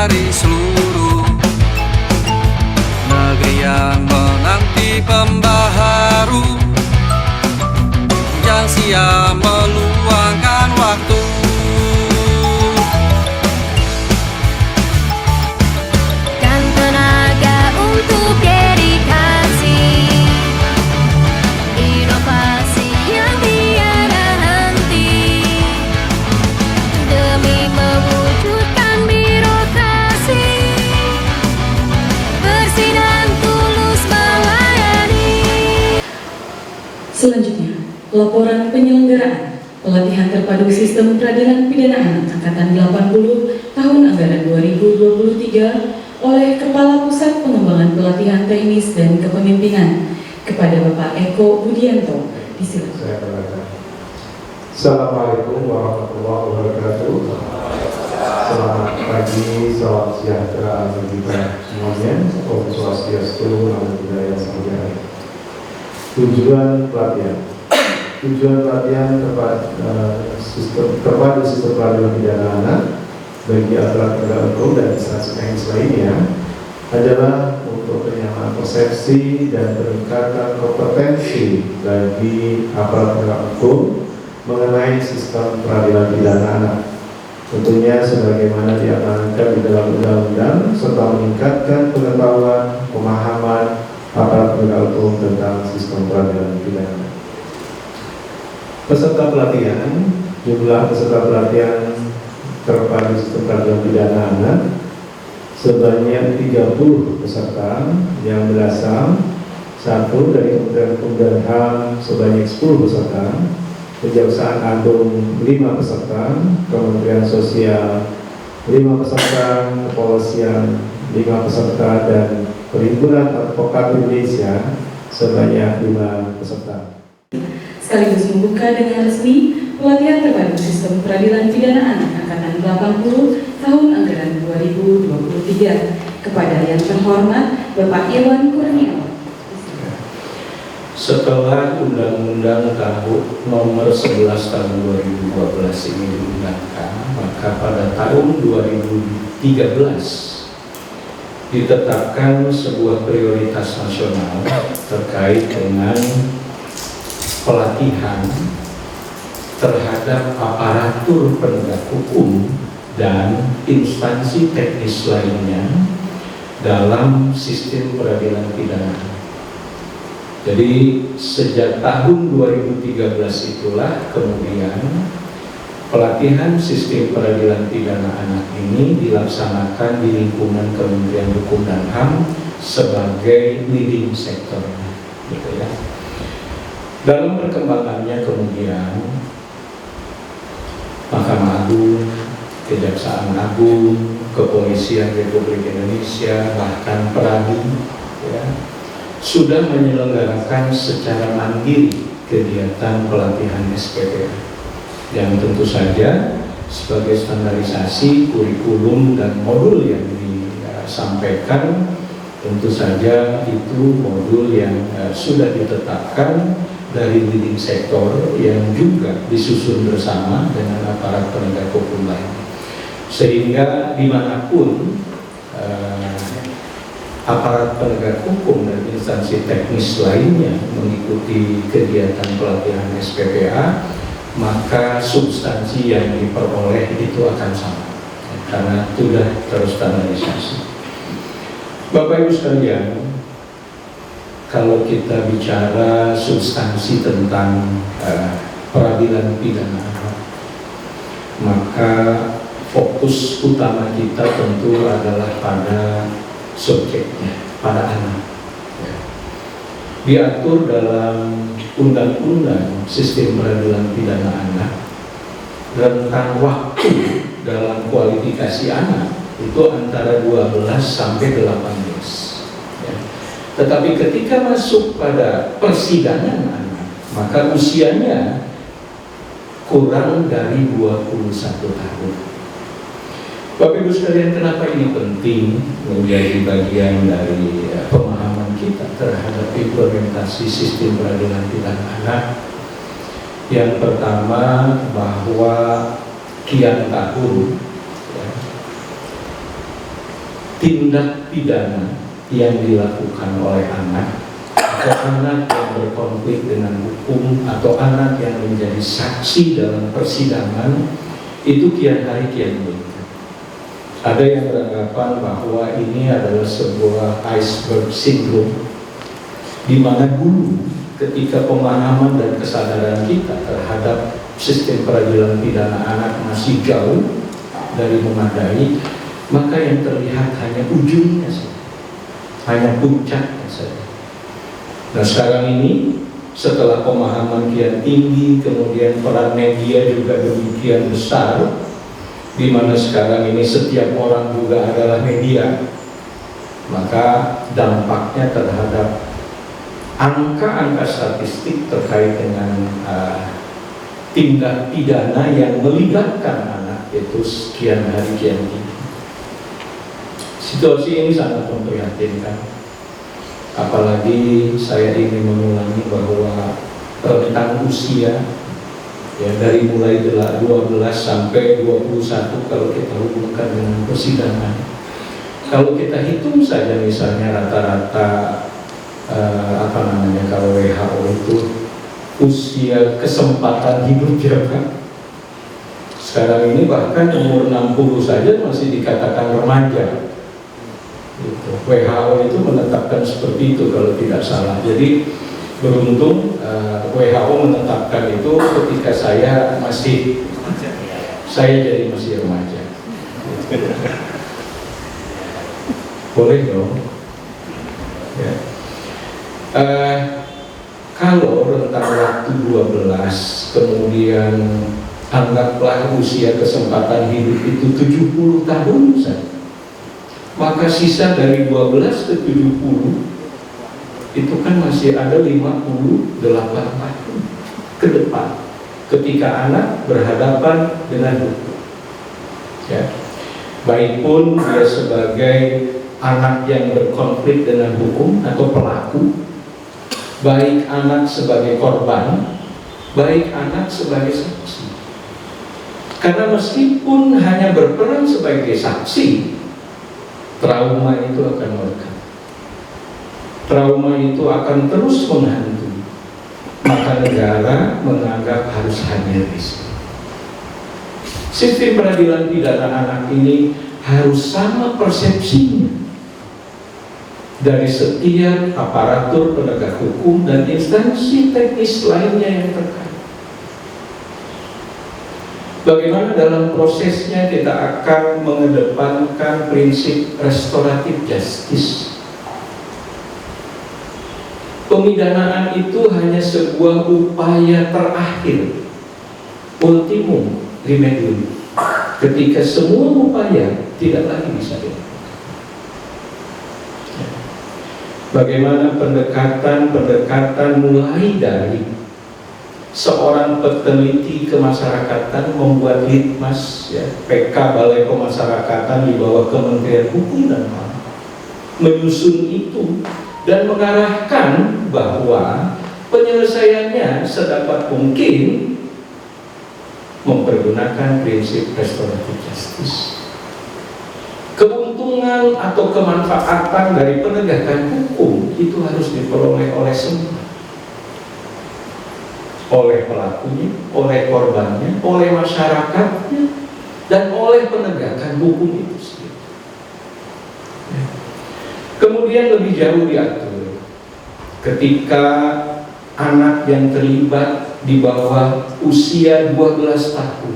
dari seluruh negeri yang menanti pembaharu, yang siap meluangkan waktu. Dan tenaga untuk dedikasi, inovasi yang tiada henti, demi mewujudkan birokrasi, bersih dan tulus melayani. Selanjutnya, laporan penyelenggaraan pelatihan terpadu sistem peradilan pidana anak angkatan 80 tahun anggaran 2023 oleh Kepala Pusat Pengembangan Pelatihan Teknis dan Kepemimpinan kepada Bapak Eko Budianto. Disilakan. Assalamualaikum warahmatullahi wabarakatuh. Selamat pagi, salam sejahtera bagi kita semuanya. Om Swastiastu, Namo Buddhaya, Salam Sejahtera. Tujuan pelatihan terpadu sistem peradilan pidana anak bagi aparat penegak hukum dan instansi teknis lainnya adalah untuk penyamaan persepsi dan peningkatan kompetensi bagi aparat penegak hukum mengenai sistem peradilan pidana anak, tentunya sebagaimana diamanatkan di dalam undang-undang, serta meningkatkan pengetahuan, pemahaman aparat penegak hukum tentang sistem peradilan pidana anak. Peserta pelatihan, jumlah peserta pelatihan terpadu sistem peradilan pidana anak sebanyak 30 peserta yang berasal satu dari Kementerian Hukum dan HAM sebanyak 10 peserta, Kejaksaan Agung 5 peserta, Kementerian Sosial 5 peserta, Kepolisian 5 peserta, dan Perhimpunan Advokat Indonesia sebanyak 5 peserta. Sekaligus membuka dengan resmi pelatihan terpadu sistem peradilan pidana anak angkatan 80 tahun anggaran 2023 kepada yang terhormat Bapak Iwan Kurniawan. Setelah Undang-Undang Nomor 11 Tahun 2012 ini diundangkan, maka pada tahun 2013 ditetapkan sebuah prioritas nasional terkait dengan pelatihan terhadap aparatur penegak hukum dan instansi teknis lainnya dalam sistem peradilan pidana. Jadi sejak tahun 2013 itulah kemudian pelatihan sistem peradilan pidana anak ini dilaksanakan di lingkungan Kementerian Hukum dan HAM sebagai leading sector, gitu ya. Dalam perkembangannya kemudian Mahkamah Agung, Kejaksaan Agung, Kepolisian Republik Indonesia, bahkan Peradi ya, sudah menyelenggarakan secara mandiri kegiatan pelatihan SPPA yang tentu saja sebagai standarisasi kurikulum dan modul yang disampaikan, tentu saja itu modul yang sudah ditetapkan dari leading sektor yang juga disusun bersama dengan aparat penegak hukum lain, sehingga dimanapun aparat penegak hukum dan instansi teknis lainnya mengikuti kegiatan pelatihan SPPA, maka substansi yang diperoleh itu akan sama karena sudah terstandarisasi. Bapak Ibu sekalian, kalau kita bicara substansi tentang peradilan pidana, maka fokus utama kita tentu adalah pada subjeknya, pada anak. Diatur dalam Undang-Undang Sistem Peradilan Pidana Anak, rentang waktu dalam kualifikasi anak itu antara 12 sampai 18. Tetapi ketika masuk pada persidangan anak, maka usianya kurang dari 21 tahun. Bapak Ibu sekalian, kenapa ini penting menjadi bagian dari pemahaman kita terhadap implementasi sistem peradilan pidana anak? Yang pertama, bahwa kian tahun tindak pidana yang dilakukan oleh anak atau anak yang berkonflik dengan hukum atau anak yang menjadi saksi dalam persidangan itu kian hari kian meningkat. Ada yang beranggapan bahwa ini adalah sebuah iceberg syndrome, di mana dulu ketika pemahaman dan kesadaran kita terhadap sistem peradilan pidana anak masih jauh dari memadai, maka yang terlihat hanya ujungnya saja, hanya puncaknya saja. Nah sekarang ini setelah pemahaman kian tinggi, kemudian peran media juga demikian besar, di mana sekarang ini setiap orang juga adalah media, maka dampaknya terhadap angka-angka statistik terkait dengan tindak pidana yang melibatkan anak itu sekian hari kian tinggi. Situasi ini sangat memprihatinkan, apalagi saya ingin mengulangi bahwa rentang usia ya dari mulai 12 sampai 21 kalau kita hubungkan dengan persidangan, kalau kita hitung saja misalnya rata-rata kalau WHO itu usia kesempatan hidup berapa? Sekarang ini bahkan umur 60 saja masih dikatakan remaja. Gitu. WHO itu menetapkan seperti itu kalau tidak salah. Jadi beruntung WHO menetapkan itu ketika saya jadi masih remaja. Boleh dong. Ya. Kalau rentang waktu 12 kemudian anggaplah usia kesempatan hidup itu 70 tahun saja, maka sisa dari 12 ke 70 itu kan masih ada 58 tahun ke depan ketika anak berhadapan dengan hukum ya. Baik pun dia sebagai anak yang berkonflik dengan hukum atau pelaku, baik anak sebagai korban, baik anak sebagai saksi. Karena meskipun hanya berperan sebagai saksi, trauma itu akan melekat. Trauma itu akan terus menghantui. Maka negara menganggap harus hadir di sini. Sistem peradilan pidana anak ini harus sama persepsinya dari setiap aparatur penegak hukum dan instansi teknis lainnya yang terkait. Bagaimana dalam prosesnya kita akan mengedepankan prinsip restoratif justice. Pemidanaan itu hanya sebuah upaya terakhir, ultimum remedium, ketika semua upaya tidak lagi bisa dilakukan. Bagaimana pendekatan mulai dari seorang peneliti kemasyarakatan membuat litmas ya, PK Balai Pemasyarakatan di bawah Kementerian Hukum dan HAM menyusun itu dan mengarahkan bahwa penyelesaiannya sedapat mungkin mempergunakan prinsip restoratif justice. Keuntungan atau kemanfaatan dari penegakan hukum itu harus diperoleh oleh semua, oleh pelakunya, oleh korbannya, oleh masyarakatnya, dan oleh penegakan hukum itu sendiri. Kemudian lebih jauh diatur ketika anak yang terlibat di bawah usia 12 tahun,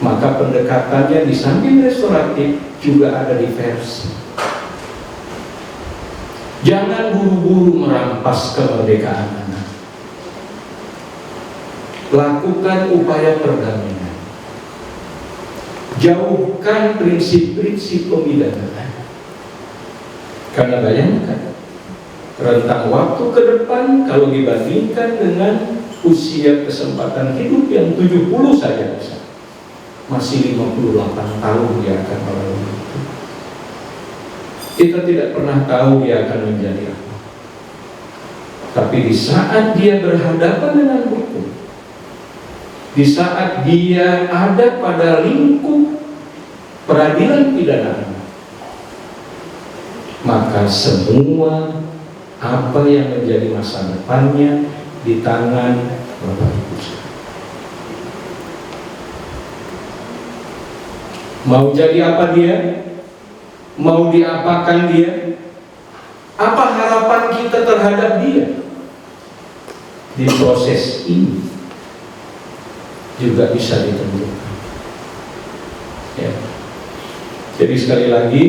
maka pendekatannya di samping restoratif juga ada diversi. Jangan buru-buru merampas kemerdekaan anak. Lakukan upaya perdamaian. Jauhkan prinsip-prinsip pemidanaan. Karena bayangkan, rentang waktu ke depan kalau dibandingkan dengan usia kesempatan hidup yang 70 saja bisa, masih 58 tahun dia akan melalui itu. Kita tidak pernah tahu dia akan menjadi apa. Tapi di saat dia berhadapan dengan hukum, di saat dia ada pada lingkup peradilan pidana anak, maka semua apa yang menjadi masa depannya di tangan Bapak Ibu. Mau jadi apa dia? Mau diapakan dia? Apa harapan kita terhadap dia? Di proses ini juga bisa ditentukan. Ya. Jadi sekali lagi,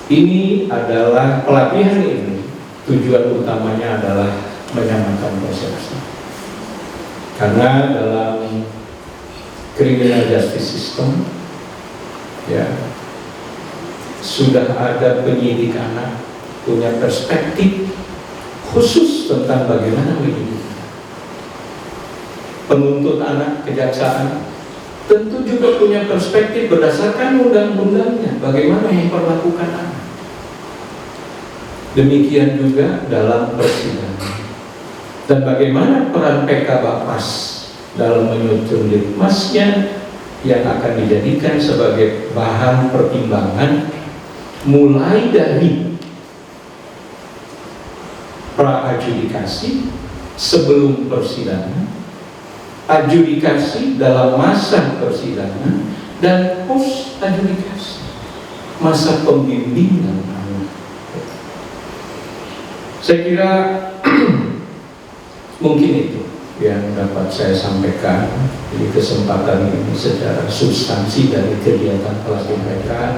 ini adalah pelatihan ini, tujuan utamanya adalah menyamakan persepsi. Karena dalam criminal justice system, ya, sudah ada penyidik anak punya perspektif khusus tentang bagaimana mendidik. Penuntut anak, kejaksaan tentu juga punya perspektif berdasarkan undang-undangnya bagaimana memperlakukan anak. Demikian juga dalam persidangan. Dan bagaimana peran PK Bapas dalam menyusun litmasnya yang akan dijadikan sebagai bahan pertimbangan mulai dari pra-adjudikasi sebelum persidangan, adjudikasi dalam masa persidangan, dan post-adjudikasi masa pembimbingan anak. Saya kira mungkin itu yang dapat saya sampaikan di kesempatan ini secara substansi dari kegiatan pelatihan.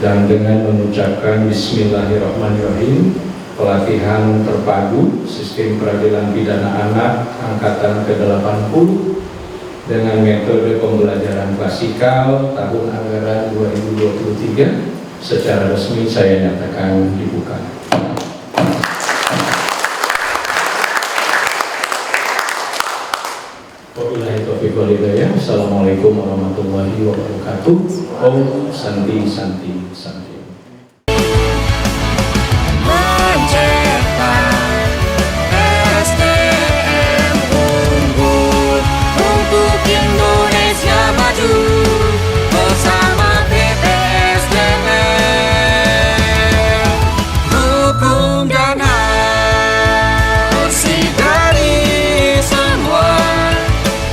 Dan dengan mengucapkan Bismillahirrahmanirrahim, pelatihan terpadu sistem peradilan pidana anak angkatan ke-80 dengan metode pembelajaran klasikal tahun anggaran 2023 secara resmi saya nyatakan dibuka. Wabillahi taufiq wal hidayah. Assalamualaikum warahmatullahi wabarakatuh. Om Santi Santi Santi. Mencetak SDM unggul untuk Indonesia maju bersama BPSDM. Hukum dan hak bersih dari semua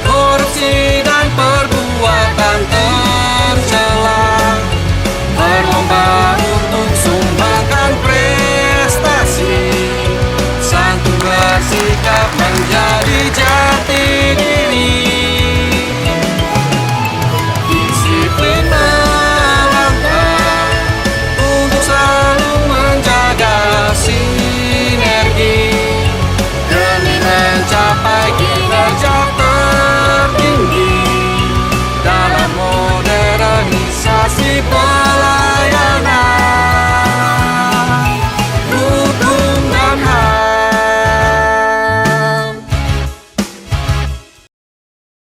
korupsi dan perbuatan tercela, berlomba untuk sumbangkan prestasi, santun bersikap menjadi jati diri, disiplin melangkah untuk selalu menjaga sinergi demi mencapai kinerja tertinggi dalam modernisasi